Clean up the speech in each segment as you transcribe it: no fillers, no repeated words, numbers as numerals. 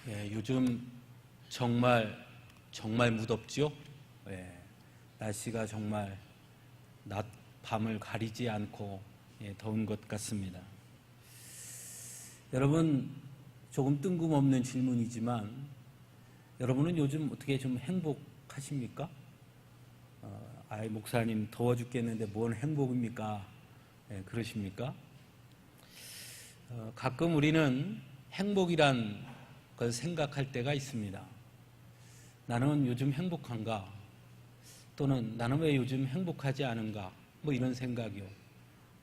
요즘 정말 무덥지요? 날씨가 정말 낮 밤을 가리지 않고 더운 것 같습니다. 여러분, 조금 뜬금없는 질문이지만 여러분은 요즘 어떻게 좀 행복하십니까? 목사님 더워 죽겠는데 뭔 행복입니까? 그러십니까? 가끔 우리는 행복이란 걸 생각할 때가 있습니다. 나는 요즘 행복한가? 또는 나는 왜 요즘 행복하지 않은가? 이런 생각이요.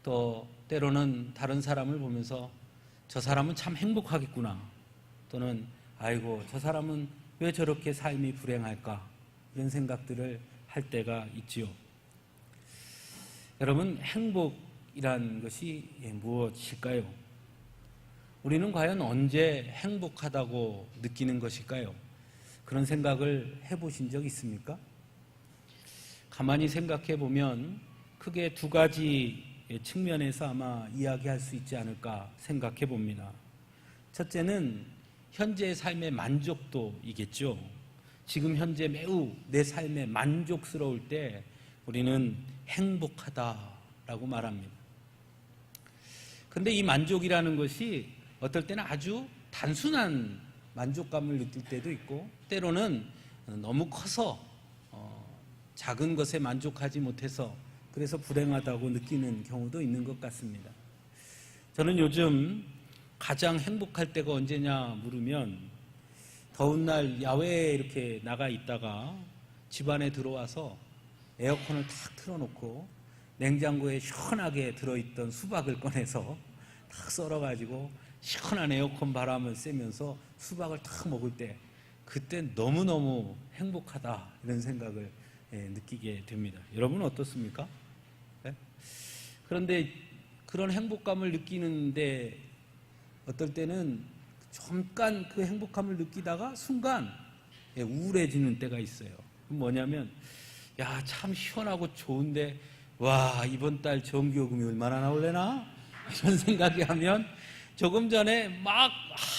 또 때로는 다른 사람을 보면서 저 사람은 참 행복하겠구나. 또는 저 사람은 왜 저렇게 삶이 불행할까? 이런 생각들을 할 때가 있지요. 여러분, 행복이란 것이 무엇일까요? 우리는 과연 언제 행복하다고 느끼는 것일까요? 그런 생각을 해보신 적 있습니까? 가만히 생각해 보면 크게 두 가지 측면에서 아마 이야기할 수 있지 않을까 생각해 봅니다. 첫째는 현재의 삶의 만족도이겠죠. 지금 현재 매우 내 삶에 만족스러울 때 우리는 행복하다라고 말합니다. 그런데 이 만족이라는 것이 어떨 때는 아주 단순한 만족감을 느낄 때도 있고, 때로는 너무 커서 작은 것에 만족하지 못해서 그래서 불행하다고 느끼는 경우도 있는 것 같습니다. 저는 요즘 가장 행복할 때가 언제냐 물으면, 더운 날 야외에 이렇게 나가 있다가 집 안에 들어와서 에어컨을 탁 틀어놓고 냉장고에 시원하게 들어있던 수박을 꺼내서 탁 썰어가지고 시원한 에어컨 바람을 쐬면서 수박을 탁 먹을 때, 그때 너무너무 행복하다 이런 생각을 느끼게 됩니다. 여러분은 어떻습니까? 네? 그런데 그런 행복감을 느끼는데 어떨 때는 잠깐 그 행복감을 느끼다가 순간 우울해지는 때가 있어요. 뭐냐면, 참 시원하고 좋은데 이번 달 전기요금이 얼마나 나올래나? 이런 생각이 하면 조금 전에 막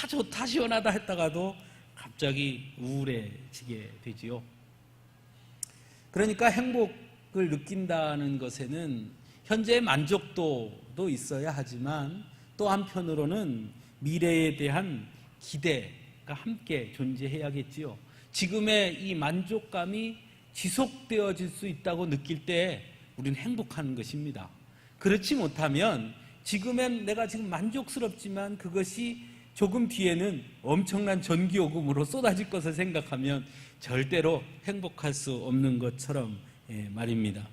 좋다 시원하다 했다가도 갑자기 우울해지게 되지요. 그러니까 행복을 느낀다는 것에는 현재의 만족도도 있어야 하지만 또 한편으로는 미래에 대한 기대가 함께 존재해야겠지요. 지금의 이 만족감이 지속되어질 수 있다고 느낄 때 우리는 행복한 것입니다. 그렇지 못하면 지금은 내가 지금 만족스럽지만 그것이 조금 뒤에는 엄청난 전기요금으로 쏟아질 것을 생각하면 절대로 행복할 수 없는 것처럼 말입니다.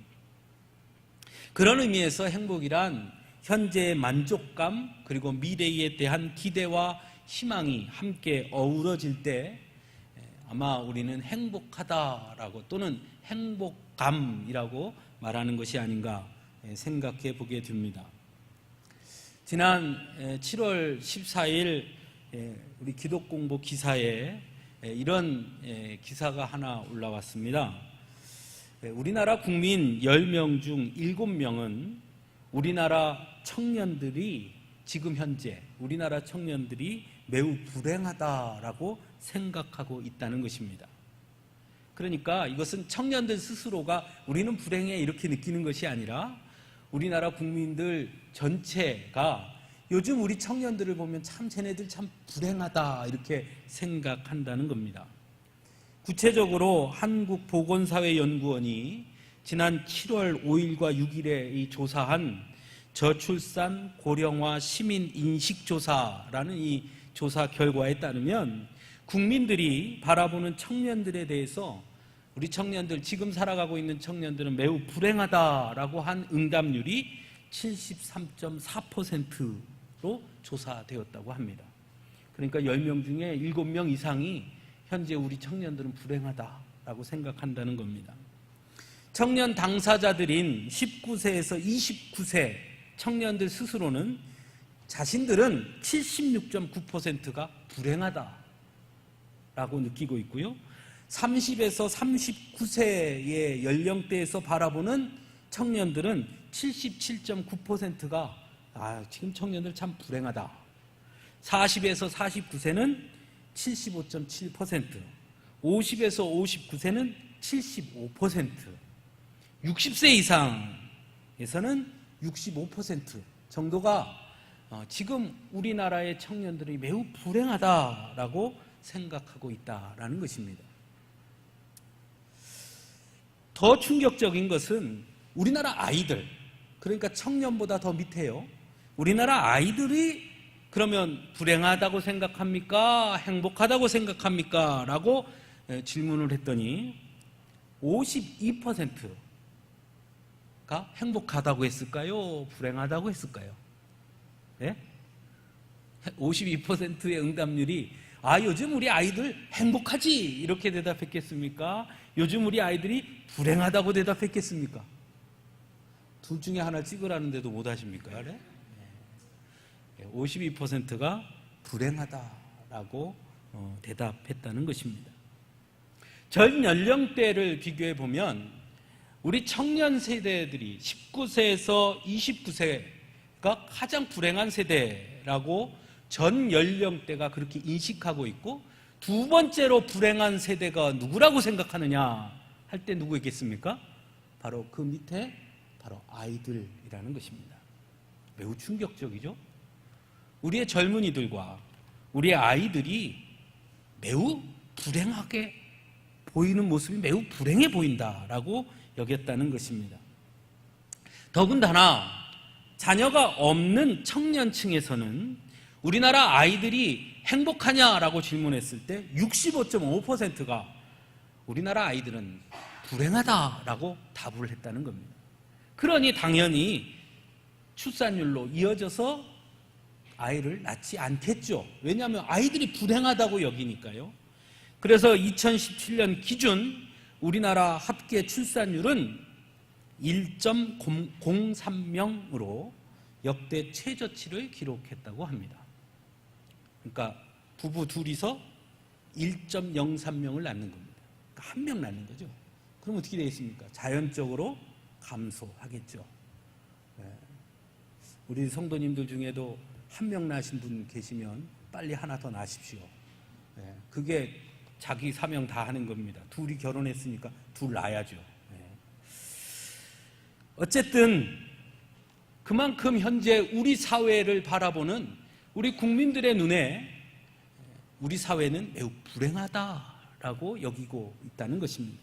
그런 의미에서 행복이란 현재의 만족감 그리고 미래에 대한 기대와 희망이 함께 어우러질 때 아마 우리는 행복하다라고 또는 행복감이라고 말하는 것이 아닌가 생각해 보게 됩니다. 지난 7월 14일 우리 기독공보 기사에 이런 기사가 하나 올라왔습니다. 우리나라 국민 10명 중 7명은 우리나라 청년들이 지금 현재 우리나라 청년들이 매우 불행하다라고 생각하고 있다는 것입니다. 그러니까 이것은 청년들 스스로가 우리는 불행해 이렇게 느끼는 것이 아니라 우리나라 국민들 전체가 요즘 우리 청년들을 보면 참 쟤네들 참 불행하다 이렇게 생각한다는 겁니다. 구체적으로 한국보건사회연구원이 지난 7월 5일과 6일에 이 조사한 저출산 고령화 시민 인식조사라는 이 조사 결과에 따르면 국민들이 바라보는 청년들에 대해서 우리 청년들, 지금 살아가고 있는 청년들은 매우 불행하다라고 한 응답률이 73.4%로 조사되었다고 합니다. 그러니까 10명 중에 7명 이상이 현재 우리 청년들은 불행하다라고 생각한다는 겁니다. 청년 당사자들인 19세에서 29세 청년들 스스로는 자신들은 76.9%가 불행하다라고 느끼고 있고요. 30에서 39세의 연령대에서 바라보는 청년들은 77.9%가 지금 청년들 참 불행하다. 40에서 49세는 75.7%, 50에서 59세는 75%, 60세 이상에서는 65% 정도가 지금 우리나라의 청년들이 매우 불행하다라고 생각하고 있다라는 것입니다. 더 충격적인 것은 우리나라 아이들, 그러니까 청년보다 더 밑에요. 우리나라 아이들이 그러면 불행하다고 생각합니까? 행복하다고 생각합니까? 라고 질문을 했더니 52%가 행복하다고 했을까요? 불행하다고 했을까요? 네? 52%의 응답률이 요즘 우리 아이들 행복하지 이렇게 대답했겠습니까? 요즘 우리 아이들이 불행하다고 대답했겠습니까? 둘 중에 하나 찍으라는데도 못 하십니까? 그래? 52%가 불행하다라고 대답했다는 것입니다. 전 연령대를 비교해 보면 우리 청년 세대들이 19세에서 29세가 가장 불행한 세대라고 전 연령대가 그렇게 인식하고 있고, 두 번째로 불행한 세대가 누구라고 생각하느냐 할 때 누구 있겠습니까? 바로 그 밑에 바로 아이들이라는 것입니다. 매우 충격적이죠? 우리의 젊은이들과 우리의 아이들이 매우 불행하게 보이는 모습이 매우 불행해 보인다라고 여겼다는 것입니다. 더군다나 자녀가 없는 청년층에서는 우리나라 아이들이 행복하냐라고 질문했을 때 65.5%가 우리나라 아이들은 불행하다라고 답을 했다는 겁니다. 그러니 당연히 출산율로 이어져서 아이를 낳지 않겠죠. 왜냐하면 아이들이 불행하다고 여기니까요. 그래서 2017년 기준 우리나라 합계 출산율은 1.03명으로 역대 최저치를 기록했다고 합니다. 그러니까 부부 둘이서 1.03명을 낳는 겁니다. 그러니까 한 명 낳는 거죠. 그럼 어떻게 되겠습니까? 자연적으로 감소하겠죠. 우리 성도님들 중에도 한 명 낳으신 분 계시면 빨리 하나 더 낳으십시오. 그게 자기 사명 다 하는 겁니다. 둘이 결혼했으니까 둘 낳아야죠. 어쨌든 그만큼 현재 우리 사회를 바라보는 우리 국민들의 눈에 우리 사회는 매우 불행하다라고 여기고 있다는 것입니다.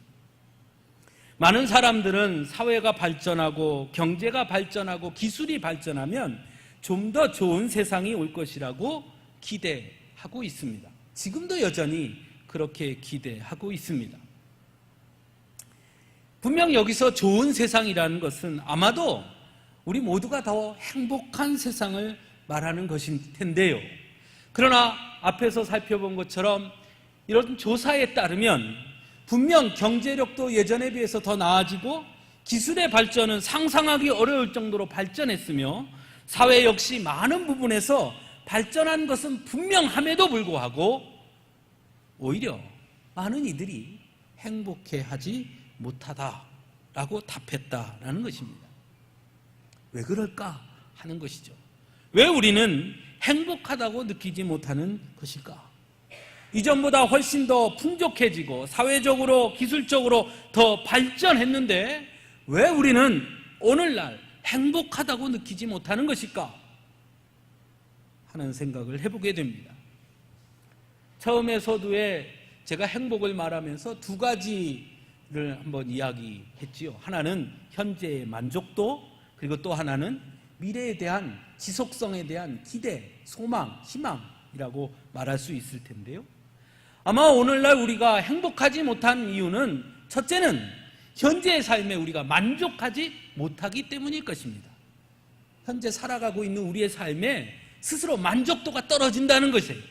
많은 사람들은 사회가 발전하고 경제가 발전하고 기술이 발전하면 좀 더 좋은 세상이 올 것이라고 기대하고 있습니다. 지금도 여전히 그렇게 기대하고 있습니다. 분명 여기서 좋은 세상이라는 것은 아마도 우리 모두가 더 행복한 세상을 말하는 것일 텐데요. 그러나 앞에서 살펴본 것처럼 이런 조사에 따르면 분명 경제력도 예전에 비해서 더 나아지고 기술의 발전은 상상하기 어려울 정도로 발전했으며 사회 역시 많은 부분에서 발전한 것은 분명함에도 불구하고 오히려 많은 이들이 행복해하지 못하다라고 답했다라는 것입니다. 왜 그럴까 하는 것이죠. 왜 우리는 행복하다고 느끼지 못하는 것일까? 이전보다 훨씬 더 풍족해지고 사회적으로 기술적으로 더 발전했는데 왜 우리는 오늘날 행복하다고 느끼지 못하는 것일까 하는 생각을 해보게 됩니다. 처음에 서두에 제가 행복을 말하면서 두 가지를 한번 이야기했지요. 하나는 현재의 만족도, 그리고 또 하나는 미래에 대한 지속성에 대한 기대, 소망, 희망이라고 말할 수 있을 텐데요. 아마 오늘날 우리가 행복하지 못한 이유는 첫째는 현재의 삶에 우리가 만족하지 못하기 때문일 것입니다. 현재 살아가고 있는 우리의 삶에 스스로 만족도가 떨어진다는 것이에요.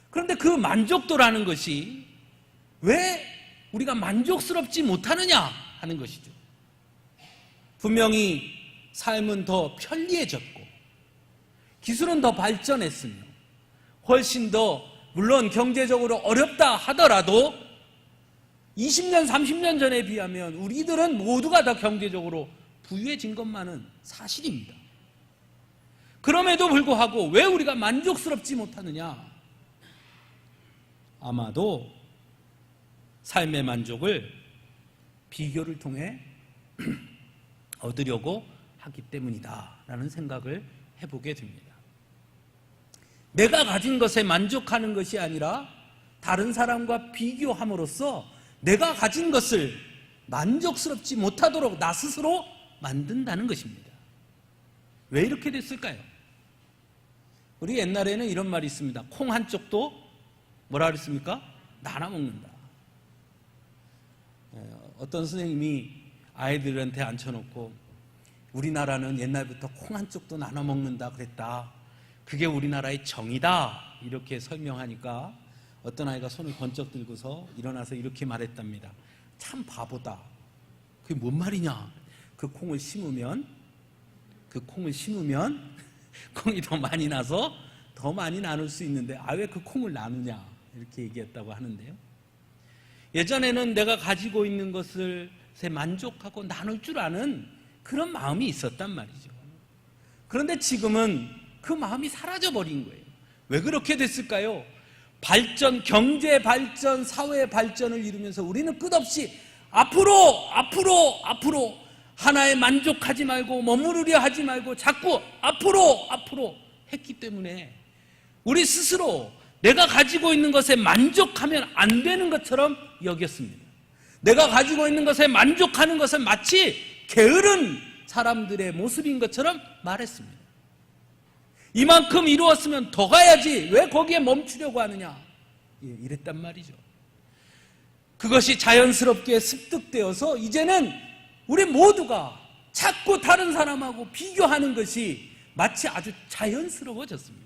그런데 그 만족도라는 것이 왜 우리가 만족스럽지 못하느냐 하는 것이죠. 분명히 삶은 더 편리해졌고 기술은 더 발전했으며 훨씬 더 물론 경제적으로 어렵다 하더라도 20년, 30년 전에 비하면 우리들은 모두가 다 경제적으로 부유해진 것만은 사실입니다. 그럼에도 불구하고 왜 우리가 만족스럽지 못하느냐? 아마도 삶의 만족을 비교를 통해 얻으려고 하기 때문이다라는 생각을 해보게 됩니다. 내가 가진 것에 만족하는 것이 아니라 다른 사람과 비교함으로써 내가 가진 것을 만족스럽지 못하도록 나 스스로 만든다는 것입니다. 왜 이렇게 됐을까요? 우리 옛날에는 이런 말이 있습니다. 콩 한 쪽도 뭐라 그랬습니까? 나눠 먹는다. 어떤 선생님이 아이들한테 앉혀놓고 우리나라는 옛날부터 콩 한 쪽도 나눠 먹는다 그랬다. 그게 우리나라의 정이다. 이렇게 설명하니까 어떤 아이가 손을 번쩍 들고서 일어나서 이렇게 말했답니다. 참 바보다. 그게 뭔 말이냐? 그 콩을 심으면 콩이 더 많이 나서 더 많이 나눌 수 있는데 왜 그 콩을 나누냐? 이렇게 얘기했다고 하는데요. 예전에는 내가 가지고 있는 것을 만족하고 나눌 줄 아는 그런 마음이 있었단 말이죠. 그런데 지금은 그 마음이 사라져버린 거예요. 왜 그렇게 됐을까요? 발전, 경제 발전, 사회 발전을 이루면서 우리는 끝없이 앞으로 하나에 만족하지 말고 머무르려 하지 말고 자꾸 앞으로 했기 때문에 우리 스스로 내가 가지고 있는 것에 만족하면 안 되는 것처럼 여겼습니다. 내가 가지고 있는 것에 만족하는 것은 마치 게으른 사람들의 모습인 것처럼 말했습니다. 이만큼 이루었으면 더 가야지 왜 거기에 멈추려고 하느냐, 이랬단 말이죠. 그것이 자연스럽게 습득되어서 이제는 우리 모두가 자꾸 다른 사람하고 비교하는 것이 마치 아주 자연스러워졌습니다.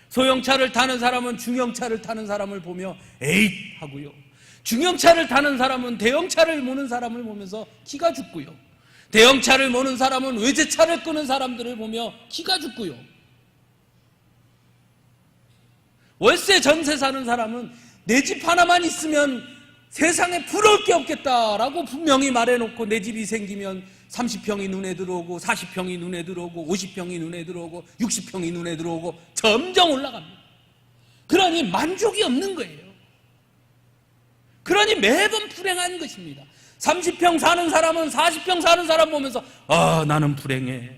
소형차를 타는 사람은 중형차를 타는 사람을 보며 에잇 하고요. 중형차를 타는 사람은 대형차를 모는 사람을 보면서 기가 죽고요. 대형차를 모는 사람은 외제차를 끄는 사람들을 보며 기가 죽고요. 월세 전세 사는 사람은 내 집 하나만 있으면 세상에 부러울 게 없겠다라고 분명히 말해놓고 내 집이 생기면 30평이 눈에 들어오고 40평이 눈에 들어오고 50평이 눈에 들어오고 60평이 눈에 들어오고 점점 올라갑니다. 그러니 만족이 없는 거예요. 그러니 매번 불행한 것입니다. 30평 사는 사람은 40평 사는 사람 보면서 나는 불행해.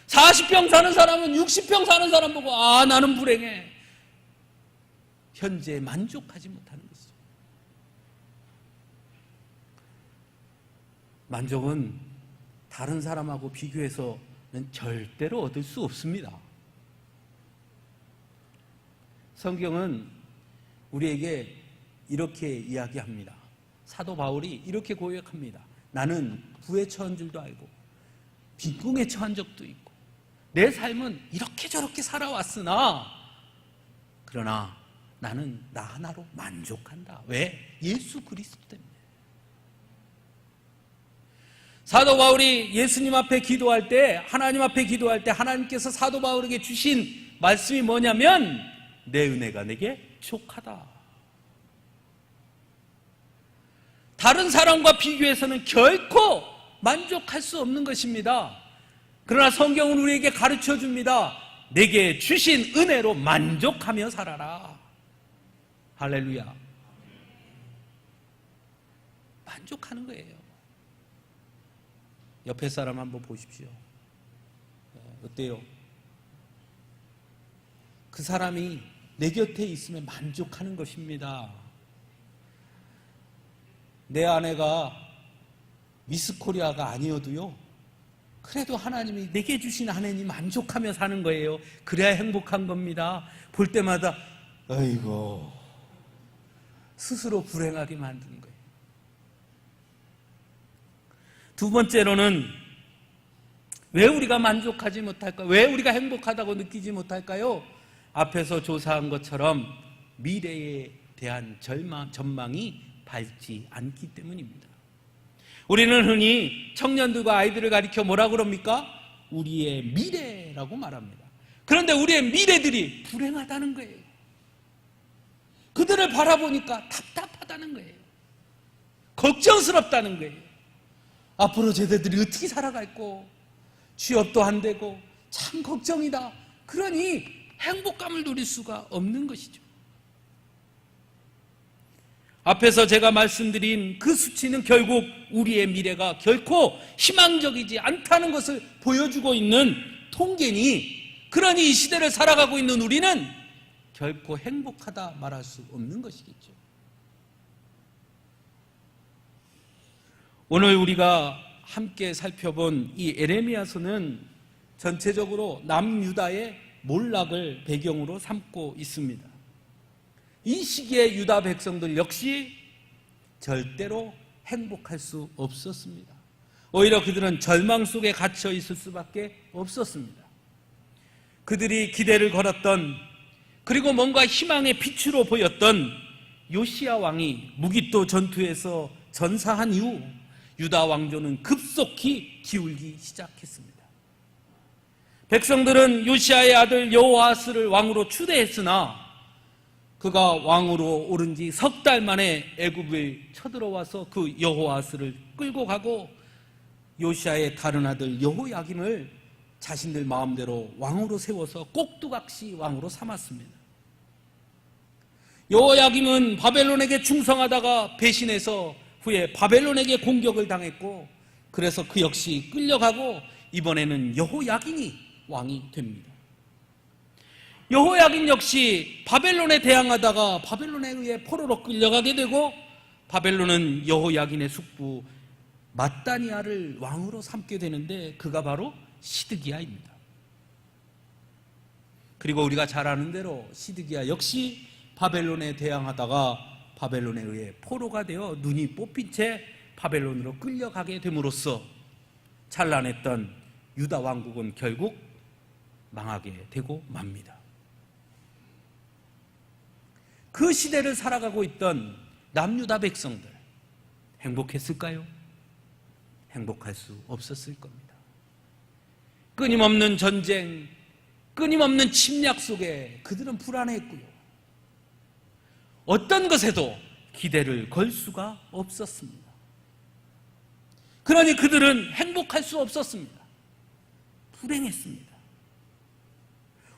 40평 사는 사람은 60평 사는 사람 보고 나는 불행해. 현재에 만족하지 못하는 것이죠. 만족은 다른 사람하고 비교해서는 절대로 얻을 수 없습니다. 성경은 우리에게 이렇게 이야기합니다. 사도 바울이 이렇게 고백합니다. 나는 부에 처한 줄도 알고 빈궁에 처한 적도 있고 내 삶은 이렇게 저렇게 살아왔으나 그러나 나는 나 하나로 만족한다. 왜? 예수 그리스도 때문에. 사도 바울이 예수님 앞에 기도할 때, 하나님 앞에 기도할 때 하나님께서 사도 바울에게 주신 말씀이 뭐냐면 내 은혜가 내게 족하다. 다른 사람과 비교해서는 결코 만족할 수 없는 것입니다. 그러나 성경은 우리에게 가르쳐 줍니다. 내게 주신 은혜로 만족하며 살아라. 할렐루야. 만족하는 거예요. 옆에 사람 한번 보십시오. 어때요? 그 사람이 내 곁에 있으면 만족하는 것입니다. 내 아내가 미스 코리아가 아니어도요, 그래도 하나님이 내게 주신 아내니 만족하며 사는 거예요. 그래야 행복한 겁니다. 볼 때마다 아이고 스스로 불행하게 만드는 거예요. 두 번째로는 왜 우리가 만족하지 못할까요? 왜 우리가 행복하다고 느끼지 못할까요? 앞에서 조사한 것처럼 미래에 대한 전망이 밝지 않기 때문입니다. 우리는 흔히 청년들과 아이들을 가리켜 뭐라고 그럽니까? 우리의 미래라고 말합니다. 그런데 우리의 미래들이 불행하다는 거예요. 그들을 바라보니까 답답하다는 거예요. 걱정스럽다는 거예요. 앞으로 쟤들이 어떻게 살아갈고 취업도 안 되고 참 걱정이다. 그러니 행복감을 누릴 수가 없는 것이죠. 앞에서 제가 말씀드린 그 수치는 결국 우리의 미래가 결코 희망적이지 않다는 것을 보여주고 있는 통계니, 그러니 이 시대를 살아가고 있는 우리는 결코 행복하다 말할 수 없는 것이겠죠. 오늘 우리가 함께 살펴본 이 에레미야서는 전체적으로 남유다의 몰락을 배경으로 삼고 있습니다. 이 시기에 유다 백성들 역시 절대로 행복할 수 없었습니다. 오히려 그들은 절망 속에 갇혀 있을 수밖에 없었습니다. 그들이 기대를 걸었던, 그리고 뭔가 희망의 빛으로 보였던 요시야 왕이 무기또 전투에서 전사한 이후 유다 왕조는 급속히 기울기 시작했습니다. 백성들은 요시야의 아들 여호아스를 왕으로 추대했으나 그가 왕으로 오른 지 석 달 만에 애굽을 쳐들어와서 그 여호아스를 끌고 가고 요시야의 다른 아들 여호야김을 자신들 마음대로 왕으로 세워서 꼭두각시 왕으로 삼았습니다. 여호야김은 바벨론에게 충성하다가 배신해서 후에 바벨론에게 공격을 당했고, 그래서 그 역시 끌려가고 이번에는 여호야긴이 왕이 됩니다. 여호야긴 역시 바벨론에 대항하다가 바벨론에 의해 포로로 끌려가게 되고, 바벨론은 여호야긴의 숙부 matthaniah를 왕으로 삼게 되는데 그가 바로 시드기야입니다. 그리고 우리가 잘 아는 대로 시드기야 역시 바벨론에 대항하다가 바벨론에 의해 포로가 되어 눈이 뽑힌 채 바벨론으로 끌려가게 됨으로써 찬란했던 유다 왕국은 결국 망하게 되고 맙니다. 그 시대를 살아가고 있던 남유다 백성들 행복했을까요? 행복할 수 없었을 겁니다. 끊임없는 전쟁, 끊임없는 침략 속에 그들은 불안했고요. 어떤 것에도 기대를 걸 수가 없었습니다. 그러니 그들은 행복할 수 없었습니다. 불행했습니다.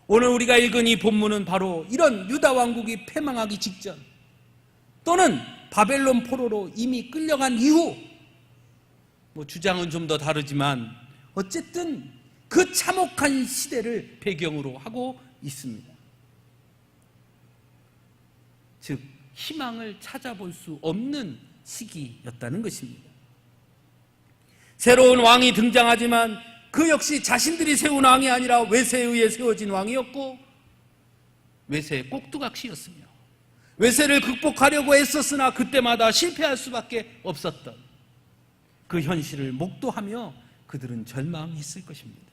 오늘 우리가 읽은 이 본문은 바로 이런 유다 왕국이 패망하기 직전, 또는 바벨론 포로로 이미 끌려간 이후, 주장은 좀 더 다르지만 어쨌든 그 참혹한 시대를 배경으로 하고 있습니다. 즉 희망을 찾아볼 수 없는 시기였다는 것입니다. 새로운 왕이 등장하지만 그 역시 자신들이 세운 왕이 아니라 외세에 의해 세워진 왕이었고, 외세의 꼭두각시였으며 외세를 극복하려고 애썼으나 그때마다 실패할 수밖에 없었던 그 현실을 목도하며 그들은 절망했을 것입니다.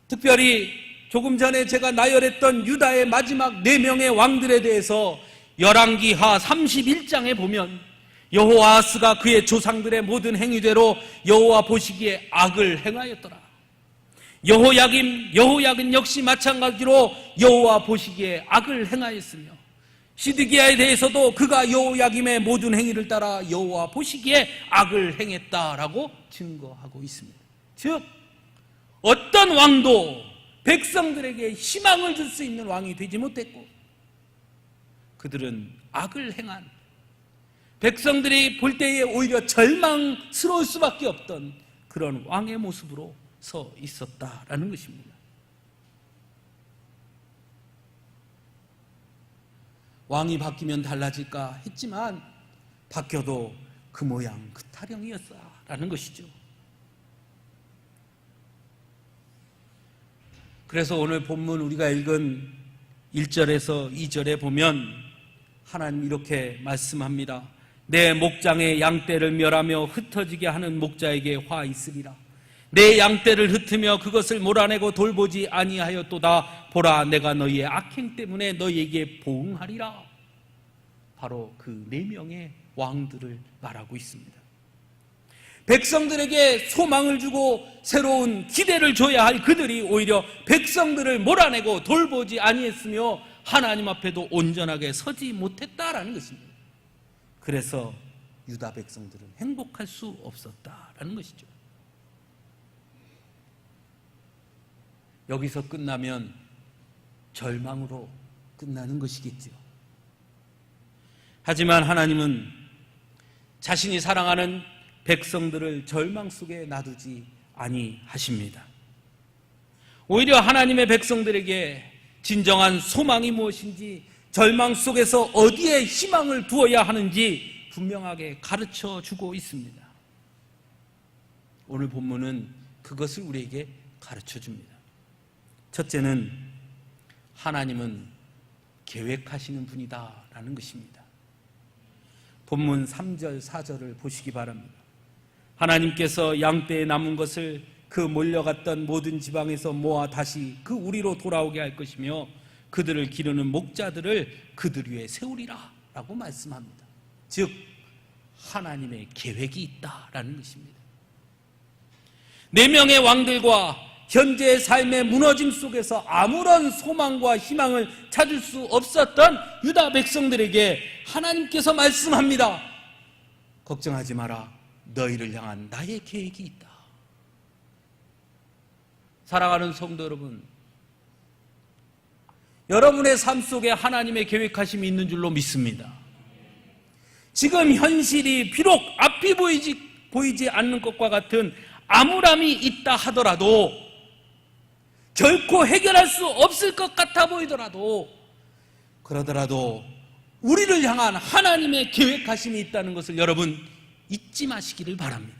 특별히 조금 전에 제가 나열했던 유다의 마지막 4명의 왕들에 대해서 열왕기하 31장에 보면 여호아스가 그의 조상들의 모든 행위대로 여호와 보시기에 악을 행하였더라. 여호야긴 역시 마찬가지로 여호와 보시기에 악을 행하였으며, 시드기야에 대해서도 그가 여호야김의 모든 행위를 따라 여호와 보시기에 악을 행했다라고 증거하고 있습니다. 즉 어떤 왕도 백성들에게 희망을 줄 수 있는 왕이 되지 못했고, 그들은 악을 행한, 백성들이 볼 때에 오히려 절망스러울 수밖에 없던 그런 왕의 모습으로 서 있었다라는 것입니다. 왕이 바뀌면 달라질까 했지만 바뀌어도 그 모양 그 타령이었다라는 것이죠. 그래서 오늘 본문 우리가 읽은 1절에서 2절에 보면 하나님 이렇게 말씀합니다. 내 목장의 양떼를 멸하며 흩어지게 하는 목자에게 화 있으리라. 내 양떼를 흩으며 그것을 몰아내고 돌보지 아니하였도다. 보라, 내가 너희의 악행 때문에 너희에게 보응하리라. 바로 그 4명의 왕들을 말하고 있습니다. 백성들에게 소망을 주고 새로운 기대를 줘야 할 그들이 오히려 백성들을 몰아내고 돌보지 아니했으며 하나님 앞에도 온전하게 서지 못했다라는 것입니다. 그래서 유다 백성들은 행복할 수 없었다라는 것이죠. 여기서 끝나면 절망으로 끝나는 것이겠죠. 하지만 하나님은 자신이 사랑하는 백성들을 절망 속에 놔두지 아니하십니다. 오히려 하나님의 백성들에게 진정한 소망이 무엇인지, 절망 속에서 어디에 희망을 두어야 하는지 분명하게 가르쳐 주고 있습니다. 오늘 본문은 그것을 우리에게 가르쳐 줍니다. 첫째는 하나님은 계획하시는 분이다라는 것입니다. 본문 3절, 4절을 보시기 바랍니다. 하나님께서 양떼에 남은 것을 그 몰려갔던 모든 지방에서 모아 다시 그 우리로 돌아오게 할 것이며 그들을 기르는 목자들을 그들 위에 세우리라 라고 말씀합니다. 즉 하나님의 계획이 있다라는 것입니다. 4명의 왕들과 현재의 삶의 무너짐 속에서 아무런 소망과 희망을 찾을 수 없었던 유다 백성들에게 하나님께서 말씀합니다. 걱정하지 마라. 너희를 향한 나의 계획이 있다. 사랑하는 성도 여러분, 여러분의 삶 속에 하나님의 계획하심이 있는 줄로 믿습니다. 지금 현실이 비록 앞이 보이지 않는 것과 같은 암울함이 있다 하더라도, 결코 해결할 수 없을 것 같아 보이더라도, 그러더라도 우리를 향한 하나님의 계획하심이 있다는 것을 여러분 잊지 마시기를 바랍니다.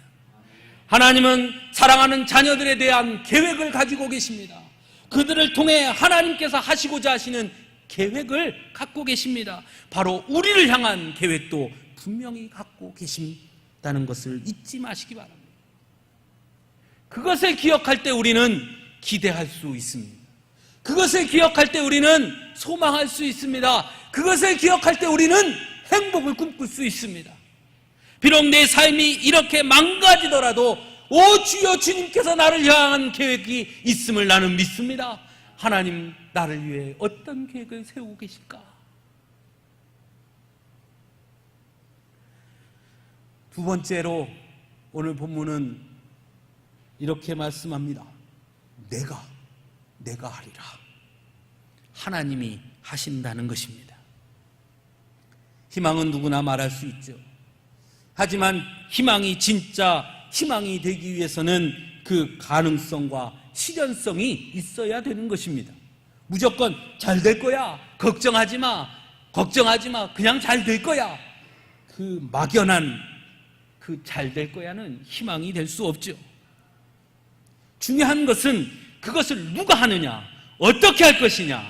하나님은 사랑하는 자녀들에 대한 계획을 가지고 계십니다. 그들을 통해 하나님께서 하시고자 하시는 계획을 갖고 계십니다. 바로 우리를 향한 계획도 분명히 갖고 계신다는 것을 잊지 마시기 바랍니다. 그것을 기억할 때 우리는 기대할 수 있습니다. 그것을 기억할 때 우리는 소망할 수 있습니다. 그것을 기억할 때 우리는 행복을 꿈꿀 수 있습니다. 비록 내 삶이 이렇게 망가지더라도 오 주여, 주님께서 나를 향한 계획이 있음을 나는 믿습니다. 하나님 나를 위해 어떤 계획을 세우고 계실까? 두 번째로 오늘 본문은 이렇게 말씀합니다. 내가 하리라. 하나님이 하신다는 것입니다. 희망은 누구나 말할 수 있죠. 하지만 희망이 진짜 희망이 되기 위해서는 그 가능성과 실현성이 있어야 되는 것입니다. 무조건 잘 될 거야, 걱정하지 마, 그냥 잘 될 거야, 그 막연한 그 잘 될 거야는 희망이 될 수 없죠. 중요한 것은 그것을 누가 하느냐, 어떻게 할 것이냐,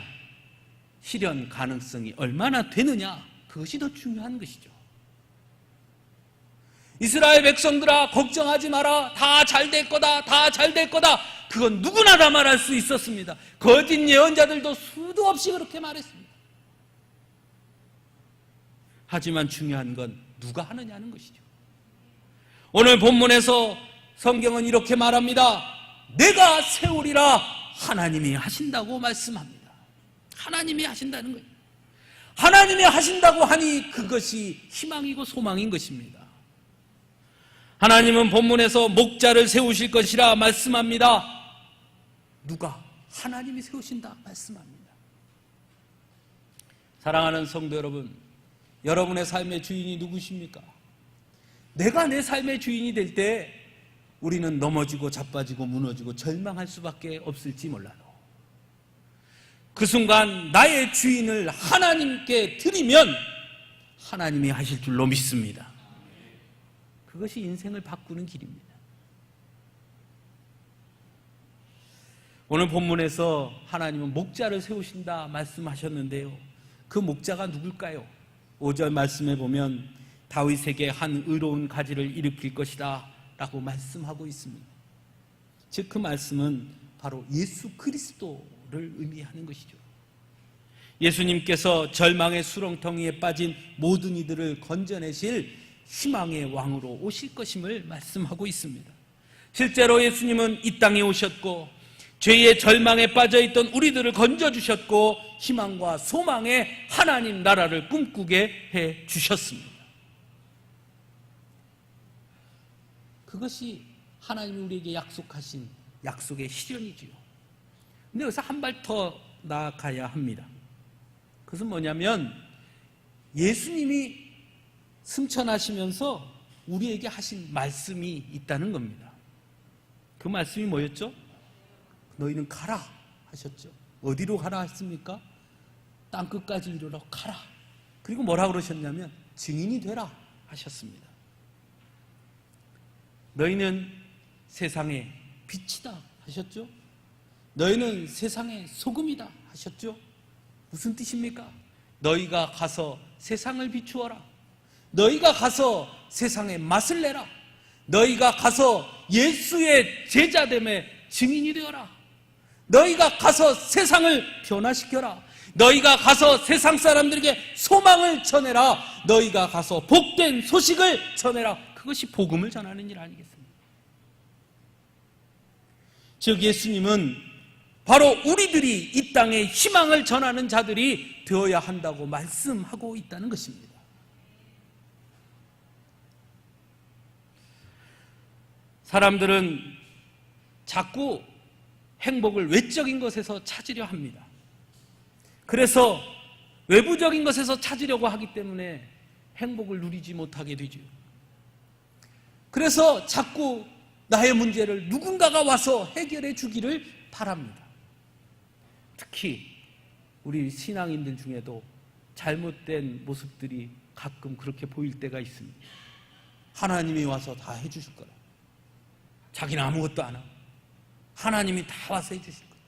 실현 가능성이 얼마나 되느냐, 그것이 더 중요한 것이죠. 이스라엘 백성들아 걱정하지 마라, 다 잘 될 거다, 다 잘 될 거다, 그건 누구나 다 말할 수 있었습니다. 거짓 예언자들도 수도 없이 그렇게 말했습니다. 하지만 중요한 건 누가 하느냐는 것이죠. 오늘 본문에서 성경은 이렇게 말합니다. 내가 세우리라. 하나님이 하신다고 말씀합니다. 하나님이 하신다는 거예요. 하나님이 하신다고 하니 그것이 희망이고 소망인 것입니다. 하나님은 본문에서 목자를 세우실 것이라 말씀합니다. 누가? 하나님이 세우신다 말씀합니다. 사랑하는 성도 여러분, 여러분의 삶의 주인이 누구십니까? 내가 내 삶의 주인이 될 때 우리는 넘어지고 자빠지고 무너지고 절망할 수밖에 없을지 몰라도, 그 순간 나의 주인을 하나님께 드리면 하나님이 하실 줄로 믿습니다. 그것이 인생을 바꾸는 길입니다. 오늘 본문에서 하나님은 목자를 세우신다 말씀하셨는데요, 그 목자가 누굴까요? 5절 말씀에 보면 다윗에게 한 의로운 가지를 일으킬 것이다 라고 말씀하고 있습니다. 즉 그 말씀은 바로 예수 그리스도를 의미하는 것이죠. 예수님께서 절망의 수렁텅이에 빠진 모든 이들을 건져내실 희망의 왕으로 오실 것임을 말씀하고 있습니다. 실제로 예수님은 이 땅에 오셨고 죄의 절망에 빠져있던 우리들을 건져주셨고 희망과 소망의 하나님 나라를 꿈꾸게 해주셨습니다. 그것이 하나님이 우리에게 약속하신 약속의 실현이지요. 근데 여기서 한 발 더 나아가야 합니다. 그것은 뭐냐면 예수님이 승천하시면서 우리에게 하신 말씀이 있다는 겁니다. 그 말씀이 뭐였죠? 너희는 가라 하셨죠. 어디로 가라 했습니까? 땅끝까지 이르러 가라. 그리고 뭐라 그러셨냐면 증인이 되라 하셨습니다. 너희는 세상의 빛이다 하셨죠. 너희는 세상의 소금이다 하셨죠. 무슨 뜻입니까? 너희가 가서 세상을 비추어라. 너희가 가서 세상의 맛을 내라. 너희가 가서 예수의 제자됨의 증인이 되어라. 너희가 가서 세상을 변화시켜라. 너희가 가서 세상 사람들에게 소망을 전해라. 너희가 가서 복된 소식을 전해라. 그것이 복음을 전하는 일 아니겠습니까? 즉 예수님은 바로 우리들이 이 땅에 희망을 전하는 자들이 되어야 한다고 말씀하고 있다는 것입니다. 사람들은 자꾸 행복을 외적인 것에서 찾으려 합니다. 그래서 외부적인 것에서 찾으려고 하기 때문에 행복을 누리지 못하게 되죠. 그래서 자꾸 나의 문제를 누군가가 와서 해결해 주기를 바랍니다. 특히 우리 신앙인들 중에도 잘못된 모습들이 가끔 그렇게 보일 때가 있습니다. 하나님이 와서 다 해주실 거라. 자기는 아무것도 안 하고 하나님이 다 와서 해주실 거라.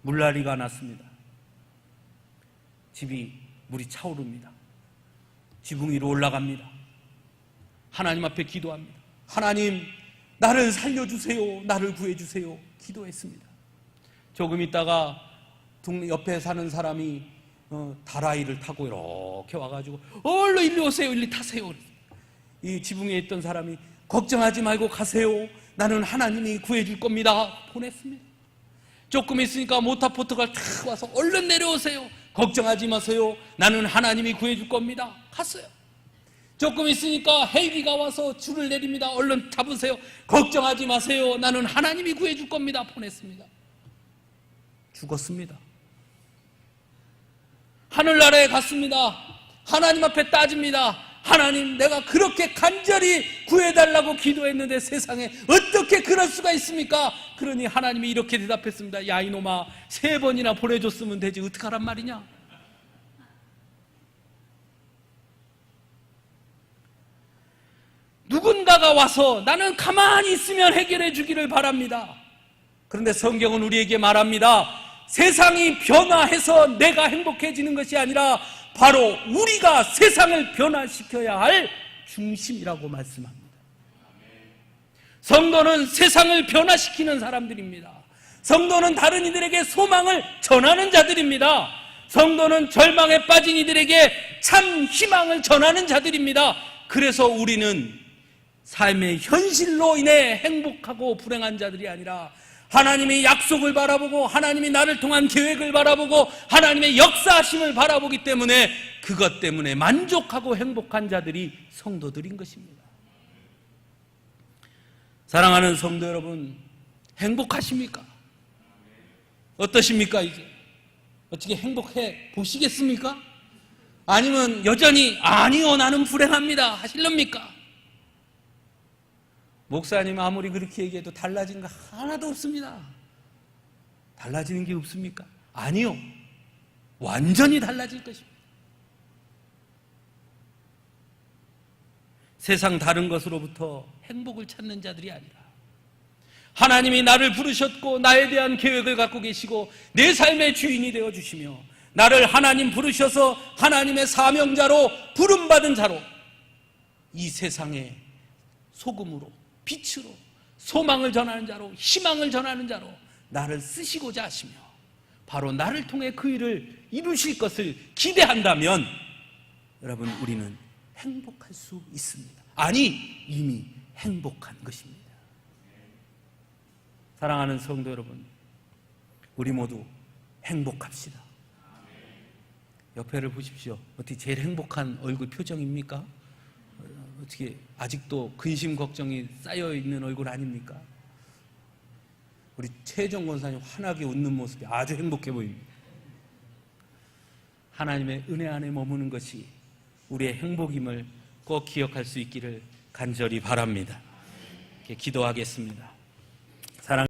물난리가 났습니다. 집이 물이 차오릅니다. 지붕 위로 올라갑니다. 하나님 앞에 기도합니다. 하나님, 나를 살려주세요. 나를 구해주세요. 기도했습니다. 조금 있다가 옆에 사는 사람이 다라이를 타고 이렇게 와가지고 얼른 일리 오세요. 일리 타세요. 이 지붕 위에 있던 사람이 걱정하지 말고 가세요. 나는 하나님이 구해줄 겁니다. 보냈습니다. 조금 있으니까 모타포트가 탁 와서 얼른 내려오세요. 걱정하지 마세요. 나는 하나님이 구해줄 겁니다. 갔어요. 조금 있으니까 헬기가 와서 줄을 내립니다. 얼른 잡으세요. 걱정하지 마세요. 나는 하나님이 구해줄 겁니다. 보냈습니다. 죽었습니다. 하늘나라에 갔습니다. 하나님 앞에 따집니다. 하나님, 내가 그렇게 간절히 구해달라고 기도했는데 세상에 어떻게 그럴 수가 있습니까? 그러니 하나님이 이렇게 대답했습니다. 야, 이놈아, 3번이나 보내줬으면 되지 어떡하란 말이냐? 누군가가 와서 나는 가만히 있으면 해결해 주기를 바랍니다. 그런데 성경은 우리에게 말합니다. 세상이 변화해서 내가 행복해지는 것이 아니라 바로 우리가 세상을 변화시켜야 할 중심이라고 말씀합니다. 성도는 세상을 변화시키는 사람들입니다. 성도는 다른 이들에게 소망을 전하는 자들입니다. 성도는 절망에 빠진 이들에게 참 희망을 전하는 자들입니다. 그래서 우리는 삶의 현실로 인해 행복하고 불행한 자들이 아니라 하나님의 약속을 바라보고 하나님이 나를 통한 계획을 바라보고 하나님의 역사하심을 바라보기 때문에 그것 때문에 만족하고 행복한 자들이 성도들인 것입니다. 사랑하는 성도 여러분, 행복하십니까? 어떠십니까? 이제 어떻게 행복해 보시겠습니까? 아니면 여전히 아니요, 나는 불행합니다 하실랍니까? 목사님 아무리 그렇게 얘기해도 달라진 거 하나도 없습니다. 달라지는 게 없습니까? 아니요. 완전히 달라질 것입니다. 세상 다른 것으로부터 행복을 찾는 자들이 아니라 하나님이 나를 부르셨고 나에 대한 계획을 갖고 계시고 내 삶의 주인이 되어주시며 나를 하나님 부르셔서 하나님의 사명자로 부름받은 자로 이 세상의 소금으로 빛으로 소망을 전하는 자로 희망을 전하는 자로 나를 쓰시고자 하시며 바로 나를 통해 그 일을 이루실 것을 기대한다면 여러분, 우리는 행복할 수 있습니다. 아니, 이미 행복한 것입니다. 사랑하는 성도 여러분, 우리 모두 행복합시다. 옆에를 보십시오. 어떻게 제일 행복한 얼굴 표정입니까? 어떻게 아직도 근심 걱정이 쌓여있는 얼굴 아닙니까? 우리 최정 권사님 환하게 웃는 모습이 아주 행복해 보입니다. 하나님의 은혜 안에 머무는 것이 우리의 행복임을 꼭 기억할 수 있기를 간절히 바랍니다. 기도하겠습니다.